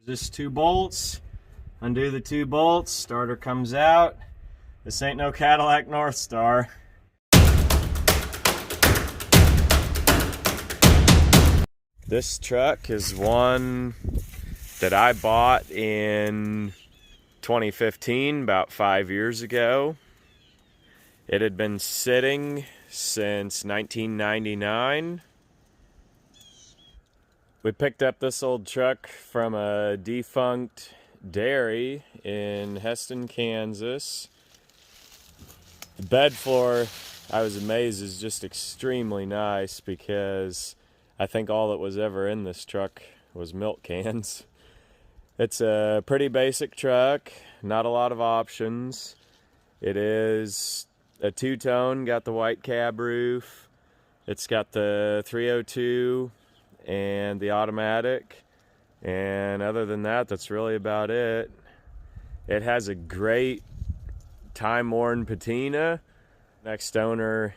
Just 2 bolts, undo the 2 bolts, starter comes out. This ain't no Cadillac North Star. This truck is one that I bought in 2015, about 5 years ago. It had been sitting since 1999. We picked up this old truck from a defunct dairy in Heston, Kansas. The bed floor, I was amazed, is just extremely nice because I think all that was ever in this truck was milk cans. It's a pretty basic truck, not a lot of options. It is a 2-tone, got the white cab roof. It's got the 302 and the automatic. And other than that, that's really about it. It has a great time-worn patina. Next owner,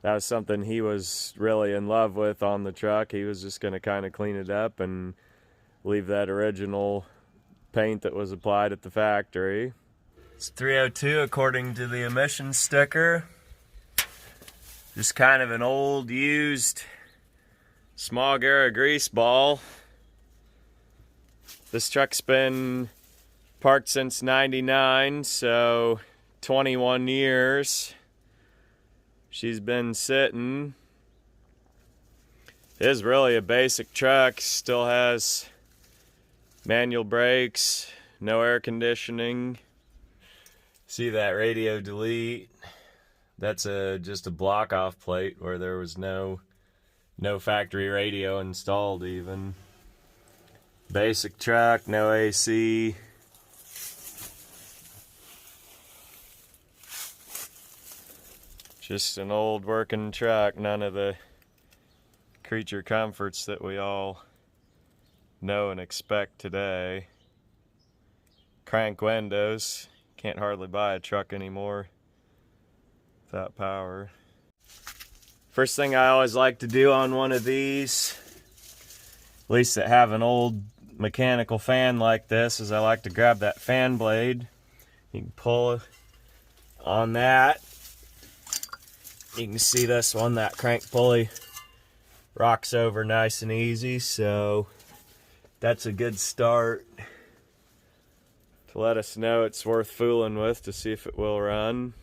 that was something he was really in love with on the truck. He was just going to kind of clean it up and leave that original paint that was applied at the factory. It's 302 according to the emission sticker. Just kind of an old, used, smog era grease ball. This truck's been parked since '99, so 21 years she's been sitting. It is really a basic truck. Still has manual brakes, no air conditioning. See that radio delete? That's just a block off plate where there was no factory radio installed even. Basic truck, no AC. Just an old working truck, none of the creature comforts that we all know and expect today. Crank windows. Can't hardly buy a truck anymore without power. First thing I always like to do on one of these, at least that have an old mechanical fan like this, is I like to grab that fan blade. You can pull on that. You can see this one, that crank pulley rocks over nice and easy, so that's a good start to let us know it's worth fooling with to see if it will run.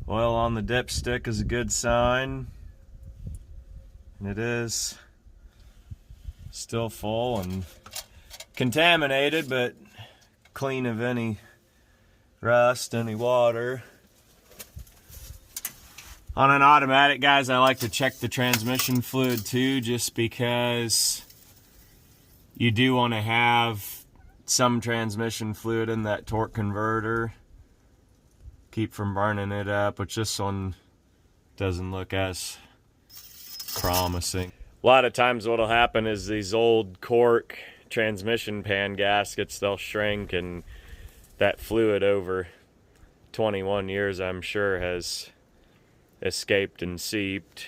Oil on the dipstick is a good sign, and it is still full and contaminated, but clean of any rust, any water. On an automatic, guys, I like to check the transmission fluid too, just because you do want to have some transmission fluid in that torque converter. Keep from burning it up, which this one doesn't look as promising. A lot of times what'll happen is these old cork transmission pan gaskets, they'll shrink, and that fluid over 21 years, I'm sure, has escaped and seeped.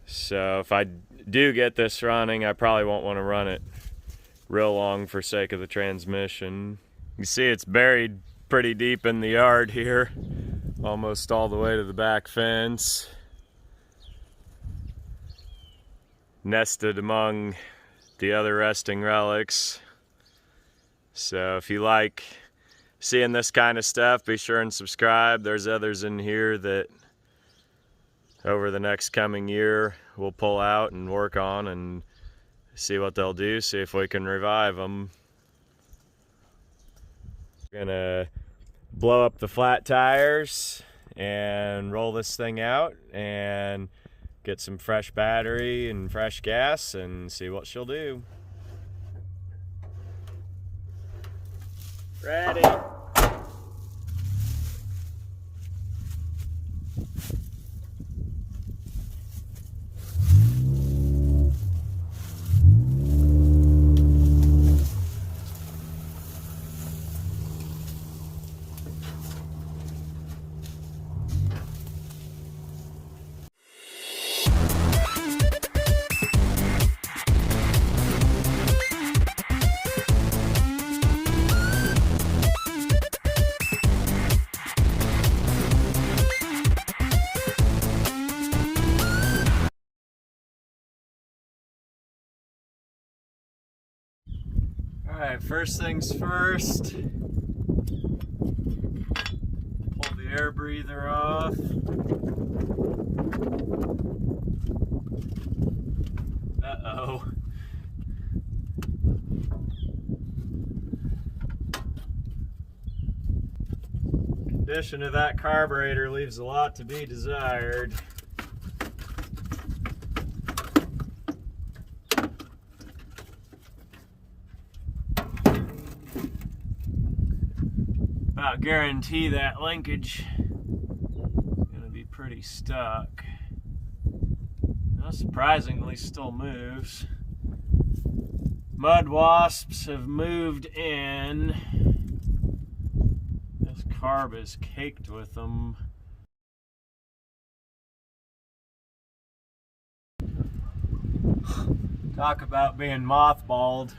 So if I do get this running, I probably won't want to run it real long for sake of the transmission. You see it's buried pretty deep in the yard here, almost all the way to the back fence, nested among the other resting relics. So if you like seeing this kind of stuff, be sure and subscribe. There's others in here that over the next coming year we'll pull out and work on and see what they'll do, see if we can revive them. Gonna blow up the flat tires and roll this thing out and get some fresh battery and fresh gas and see what she'll do. Ready. Alright, first things first. Pull the air breather off. Uh-oh. Condition of that carburetor leaves a lot to be desired. About guarantee that linkage is going to be pretty stuck. Now, surprisingly, still moves. Mud wasps have moved in. This carb is caked with them. Talk about being mothballed.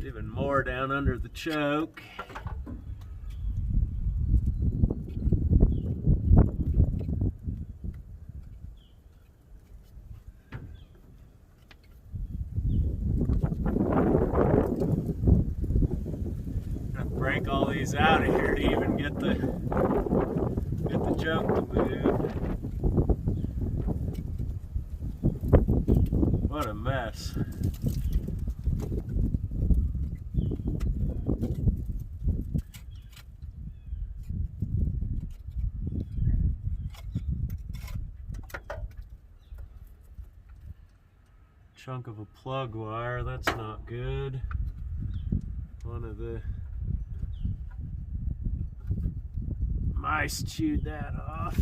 Even more down under the choke. Break all these out of here to even get the choke to move. What a mess. Chunk of a plug wire, that's not good. One of the mice chewed that off.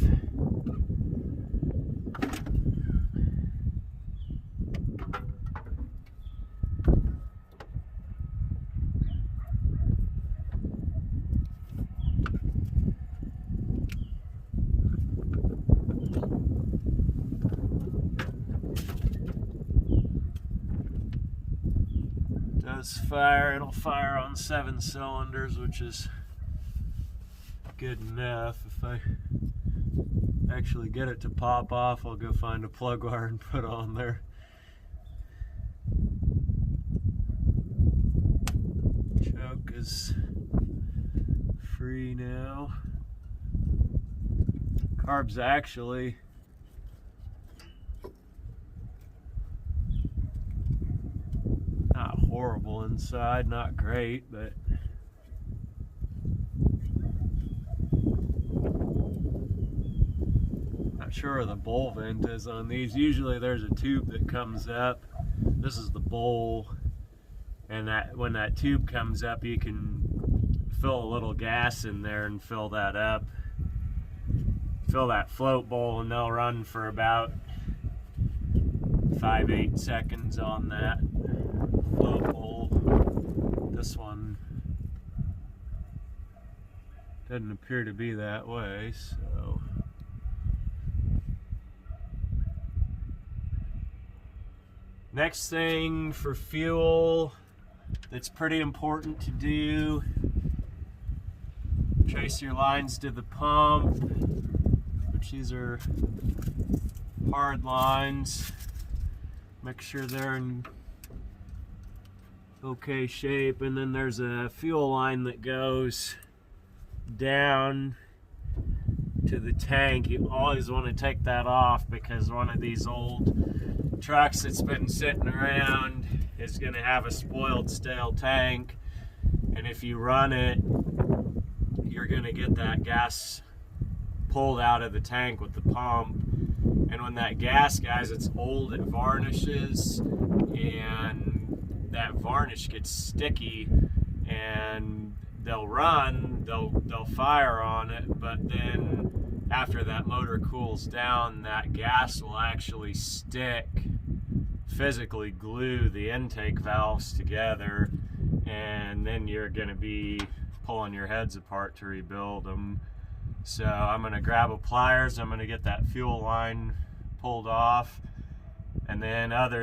Does fire, it'll fire on 7 cylinders, which is good enough. If I actually get it to pop off, I'll go find a plug wire and put on there. Choke is free now. Carb's actually not horrible inside, not great, but not sure where the bowl vent is on these. Usually there's a tube that comes up. This is the bowl, and that when that tube comes up, you can fill a little gas in there and fill that up. Fill that float bowl, and they'll run for about 5-8 seconds on that float bowl. This one doesn't appear to be that way, so next thing for fuel that's pretty important to do, trace your lines to the pump, which these are hard lines. Make sure they're in okay shape, and then there's a fuel line that goes down to the tank. You always want to take that off, because one of these old trucks that's been sitting around is going to have a spoiled, stale tank, and if you run it, you're going to get that gas pulled out of the tank with the pump. And when that gas, guys, it's old, it varnishes, and that varnish gets sticky, and they'll run, they'll fire on it, but then after that motor cools down, that gas will actually stick, physically glue the intake valves together, and then you're going to be pulling your heads apart to rebuild them. So I'm going to grab a pliers, I'm going to get that fuel line pulled off, and then after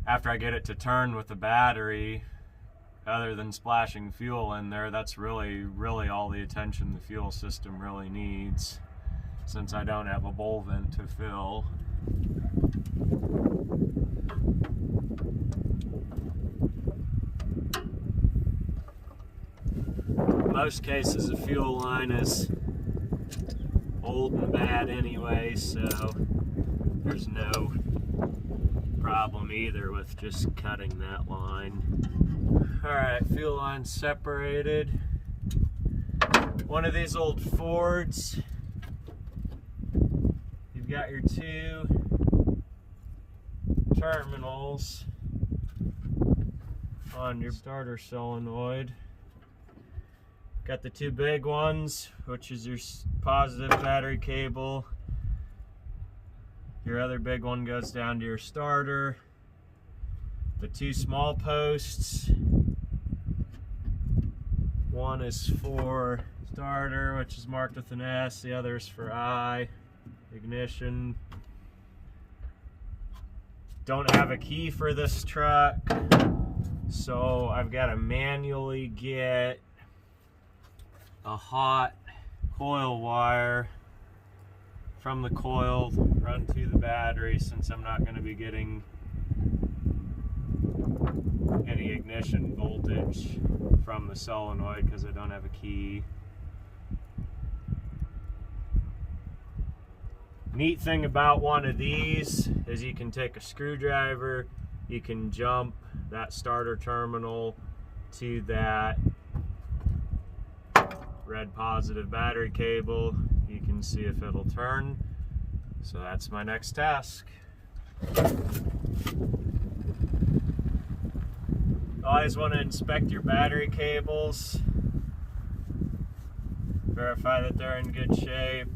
I get it to turn with the battery, other than splashing fuel in there, that's really all the attention the fuel system really needs, since I don't have a bowl vent to fill. In most cases, the fuel line is old and bad anyway, so there's no problem either with just cutting that line. Alright, fuel line separated. One of these old Fords, you've got your two terminals on your starter solenoid. Got the two big ones, which is your positive battery cable. Your other big one goes down to your starter. The two small posts, one is for starter, which is marked with an S, the other is for I, ignition. Don't have a key for this truck, so I've got to manually get a hot coil wire from the coil, run to the battery, since I'm not going to be getting any ignition voltage from the solenoid because I don't have a key. Neat thing about one of these is you can take a screwdriver, you can jump that starter terminal to that red positive battery cable. You can see if it'll turn. So that's my next task. Always want to inspect your battery cables, verify that they're in good shape.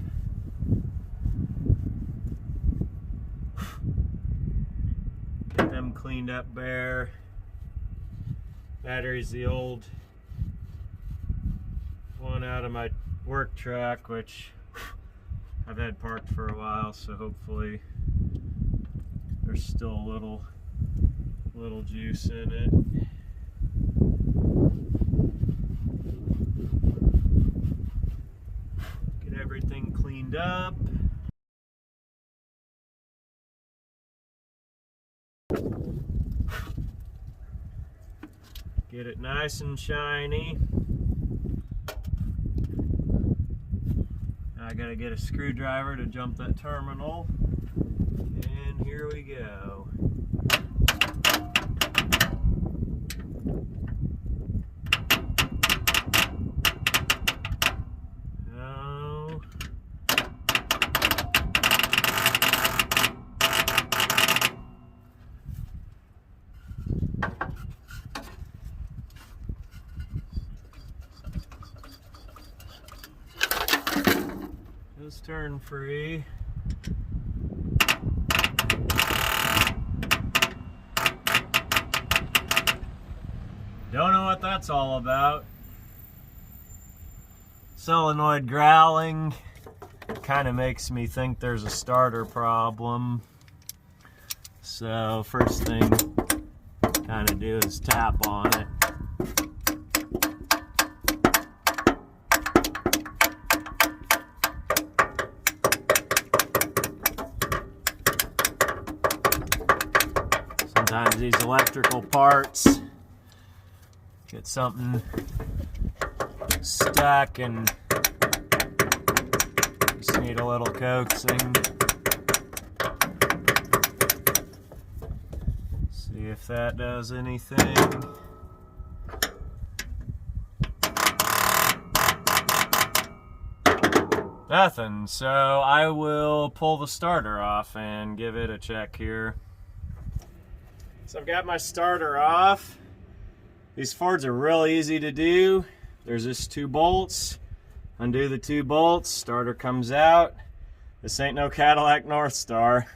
Get them cleaned up bare. Battery's the old one out of my work truck, which I've had parked for a while, so hopefully there's still a little juice in it. Get everything cleaned up. Get it nice and shiny. I gotta get a screwdriver to jump that terminal, and here we go. Now, just turn free. Don't know what that's all about. Solenoid growling kind of makes me think there's a starter problem. So first thing kind of do is tap on it. Sometimes these electrical parts get something stuck and just need a little coaxing. See if that does anything. Nothing, so I will pull the starter off and give it a check here. So I've got my starter off. These Fords are real easy to do. There's just two bolts. Undo the two bolts, starter comes out. This ain't no Cadillac North Star.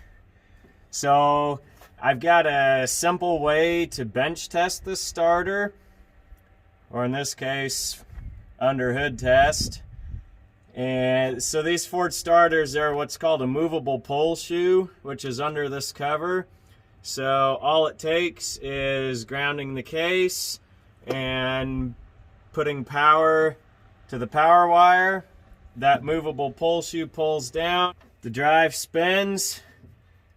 So I've got a simple way to bench test this starter. or in this case, under hood test. And so these Ford starters are what's called a movable pole shoe, which is under this cover. So all it takes is grounding the case and putting power to the power wire. That movable pole shoe pulls down, the drive spins,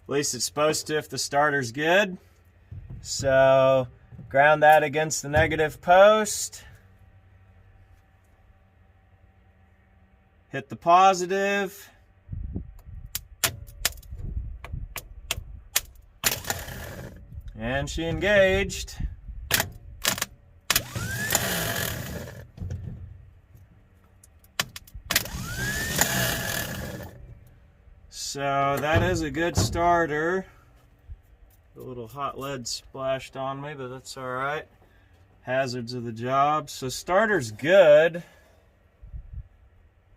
at least it's supposed to if the starter's good. So ground that against the negative post, hit the positive, and she engaged. So that is a good starter. A little hot lead splashed on me, but that's all right. Hazards of the job. So starter's good.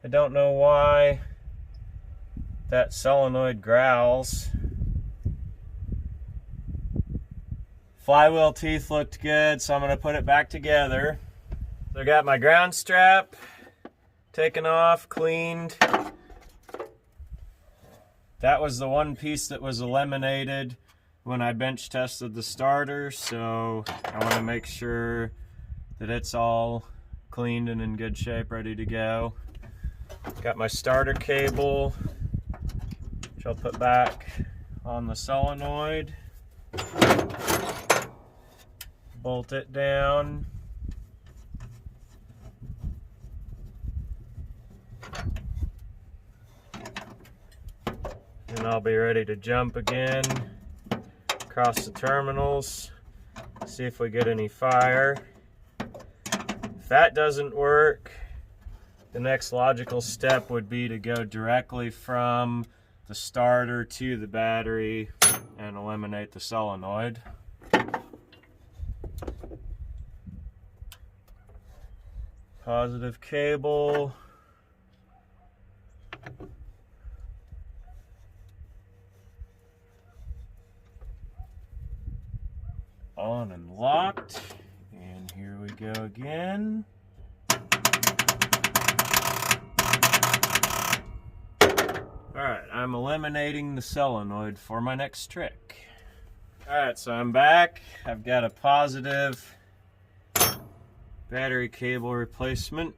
I don't know why that solenoid growls. Flywheel teeth looked good, so I'm going to put it back together. So I got my ground strap taken off, cleaned. That was the one piece that was eliminated when I bench tested the starter, so I want to make sure that it's all cleaned and in good shape, ready to go. Got my starter cable, which I'll put back on the solenoid. Bolt it down. And I'll be ready to jump again across the terminals, see if we get any fire. If that doesn't work, the next logical step would be to go directly from the starter to the battery and eliminate the solenoid. Positive cable. On and locked, and here we go again. Alright, I'm eliminating the solenoid for my next trick. Alright, so I'm back. I've got a positive battery cable replacement,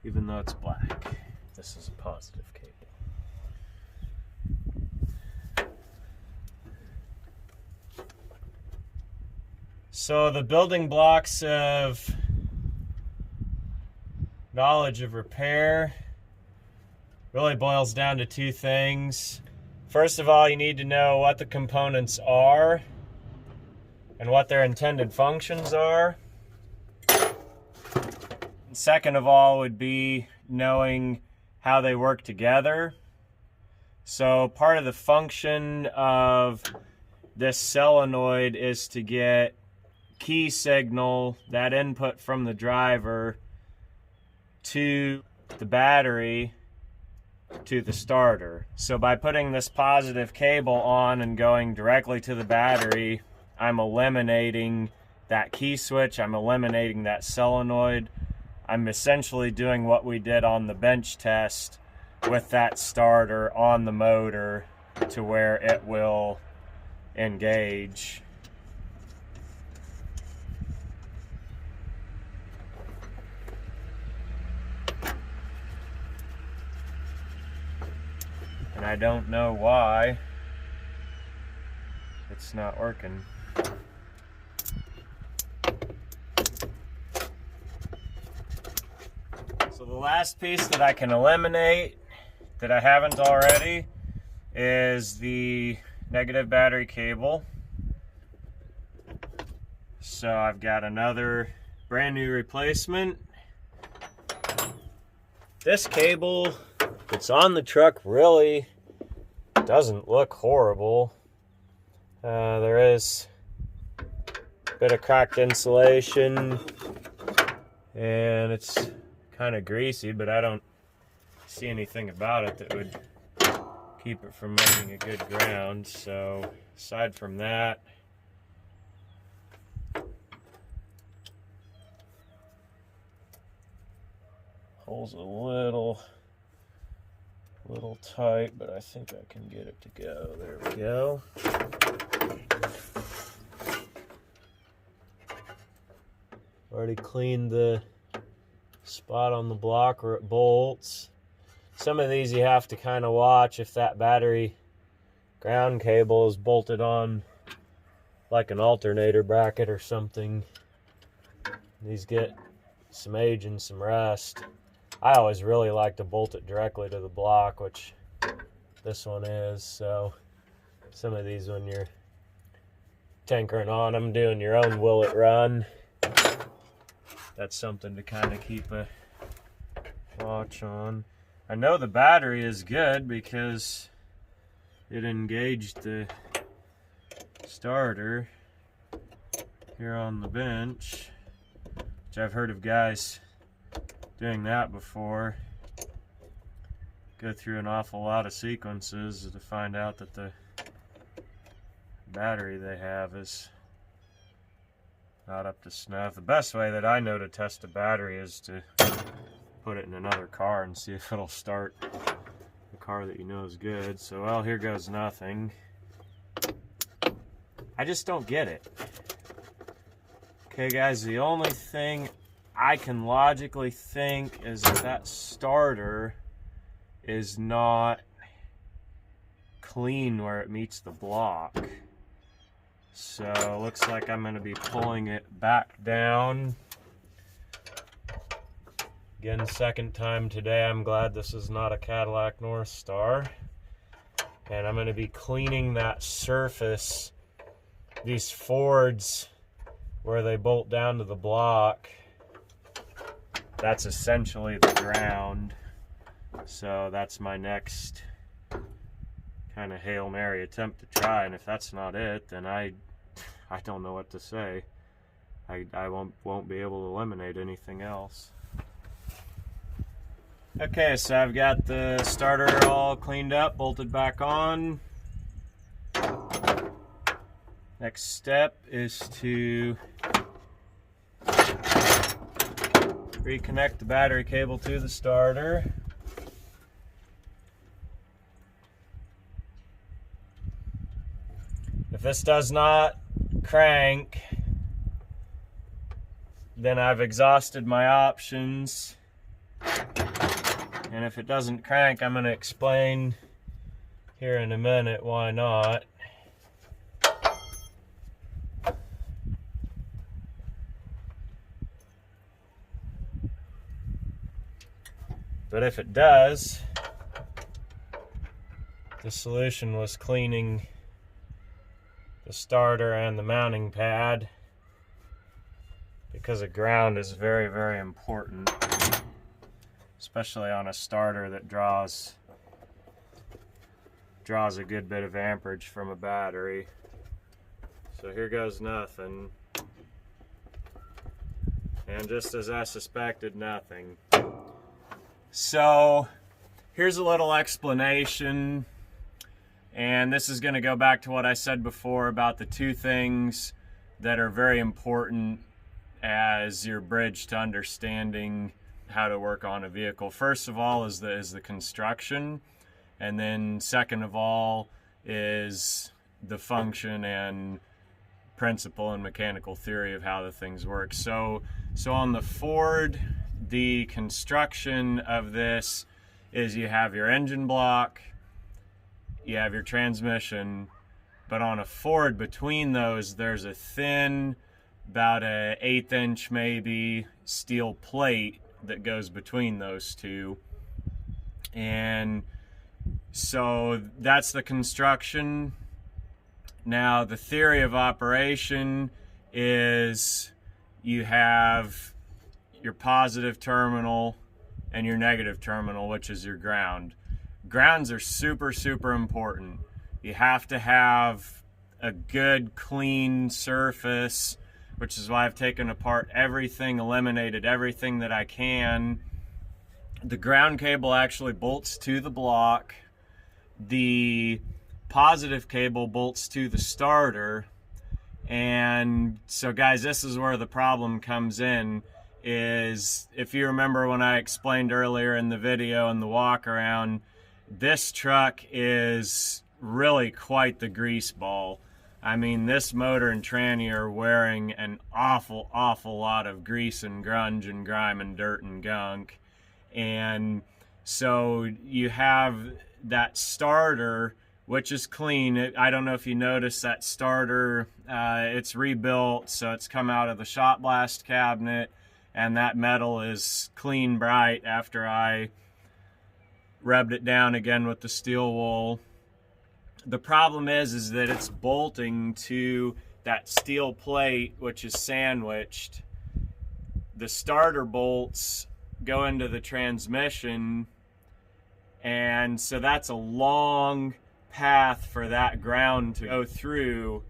even though it's black. This is a positive cable. So the building blocks of knowledge of repair really boils down to two things. First of all, you need to know what the components are and what their intended functions are. And second of all would be knowing how they work together. So part of the function of this solenoid is to get key signal, that input from the driver, to the battery, to the starter. So by putting this positive cable on and going directly to the battery, I'm eliminating that key switch, I'm eliminating that solenoid. I'm essentially doing what we did on the bench test with that starter on the motor to where it will engage. And I don't know why it's not working. So the last piece that I can eliminate, that I haven't already, is the negative battery cable. So I've got another brand new replacement. This cable that's on the truck really doesn't look horrible. There is a bit of cracked insulation and it's kind of greasy, but I don't see anything about it that would keep it from making a good ground. So aside from that, Hole's a little tight, but I think I can get it to go. There we go. Already cleaned the spot on the block where it bolts. Some of these you have to kind of watch if that battery ground cable is bolted on like an alternator bracket or something. These get some age and some rust. I always really like to bolt it directly to the block, which this one is. So some of these, when you're tinkering on them, doing your own will it run, that's something to kind of keep a watch on. I know the battery is good because it engaged the starter here on the bench, which I've heard of guys doing that before. Go through an awful lot of sequences to find out that the battery they have is not up to snuff. The best way that I know to test a battery is to put it in another car and see if it'll start the car that you know is good. So, well, here goes nothing. I just don't get it. Okay, guys, the only thing I can logically think is that that starter is not clean where it meets the block. So looks like I'm going to be pulling it back down. Again, second time today. I'm glad this is not a Cadillac North Star. And I'm going to be cleaning that surface, these Fords where they bolt down to the block. That's essentially the ground. So that's my next kind of Hail Mary attempt to try, and if that's not it, then I don't know what to say. I won't be able to eliminate anything else. Okay, so I've got the starter all cleaned up, bolted back on. Next step is to reconnect the battery cable to the starter. If this does not crank, then I've exhausted my options. And if it doesn't crank, I'm going to explain here in a minute why not. But if it does, the solution was cleaning the starter and the mounting pad, because the ground is very, very important, especially on a starter that draws a good bit of amperage from a battery. So here goes nothing. And just as I suspected, nothing. So here's a little explanation, and this is going to go back to what I said before about the two things that are very important as your bridge to understanding how to work on a vehicle. First of all is the construction, and then second of all is the function and principle and mechanical theory of how the things work. So on the Ford, the construction of this is you have your engine block, you have your transmission, but on a Ford, between those, there's a thin, about an 1/8 inch maybe, steel plate that goes between those two. And so that's the construction. Now the theory of operation is you have your positive terminal and your negative terminal, which is your ground. Grounds are super, super important. You have to have a good, clean surface, which is why I've taken apart everything, eliminated everything that I can. The ground cable actually bolts to the block. The positive cable bolts to the starter. And so guys, this is where the problem comes in, is, if you remember when I explained earlier in the video and the walk around, this truck is really quite the grease ball. I mean, this motor and tranny are wearing an awful lot of grease and grunge and grime and dirt and gunk. And so you have that starter, which is clean. I don't know if you noticed that starter, it's rebuilt, so it's come out of the shot blast cabinet, and that metal is clean bright after I rubbed it down again with the steel wool. The problem is that it's bolting to that steel plate, which is sandwiched. The starter bolts go into the transmission, and so that's a long path for that ground to go through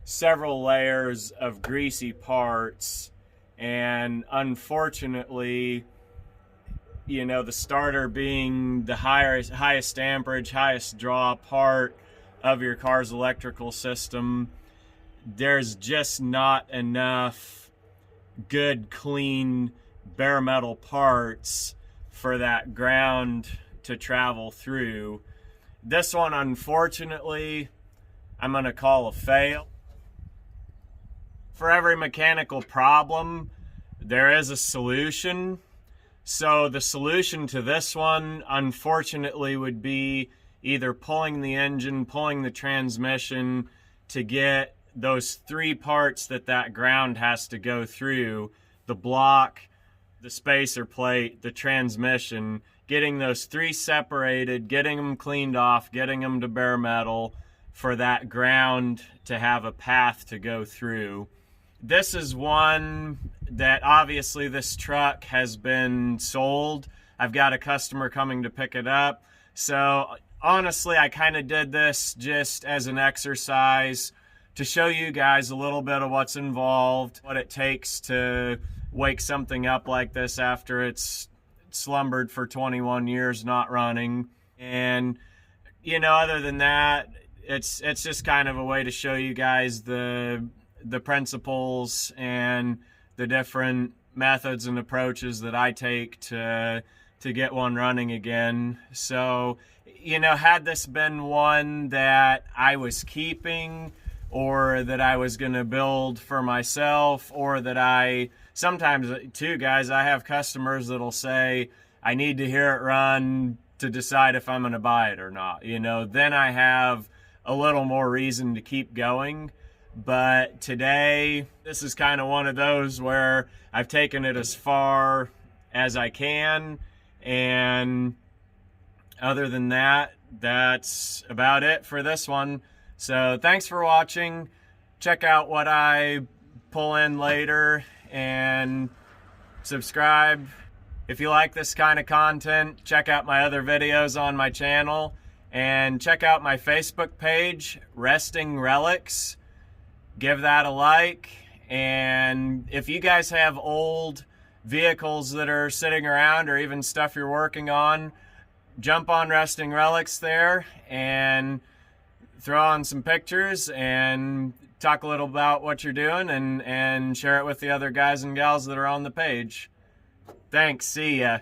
several layers of greasy parts. And unfortunately, you know, the starter being the highest amperage, highest draw part of your car's electrical system, there's just not enough good, clean, bare metal parts for that ground to travel through. This one, unfortunately, I'm going to call a fail. For every mechanical problem, there is a solution. So the solution to this one, unfortunately, would be either pulling the engine, pulling the transmission to get those three parts that ground has to go through: the block, the spacer plate, the transmission, getting those three separated, getting them cleaned off, getting them to bare metal for that ground to have a path to go through. This is one that obviously this truck has been sold. I've got a customer coming to pick it up. So honestly, I kind of did this just as an exercise to show you guys a little bit of what's involved, what it takes to wake something up like this after it's slumbered for 21 years not running. And, you know, other than that, it's just kind of a way to show you guys the principles and the different methods and approaches that I take to get one running again. So, you know, had this been one that I was keeping, or that I was going to build for myself, or that sometimes too, guys, I have customers that'll say, I need to hear it run to decide if I'm going to buy it or not. You know, then I have a little more reason to keep going. But today, this is kind of one of those where I've taken it as far as I can. And other than that, that's about it for this one. So thanks for watching. Check out what I pull in later and subscribe. If you like this kind of content, check out my other videos on my channel, and check out my Facebook page, Resting Relics. Give that a like. And if you guys have old vehicles that are sitting around, or even stuff you're working on, jump on Resting Relics there and throw on some pictures and talk a little about what you're doing, and share it with the other guys and gals that are on the page. Thanks. See ya.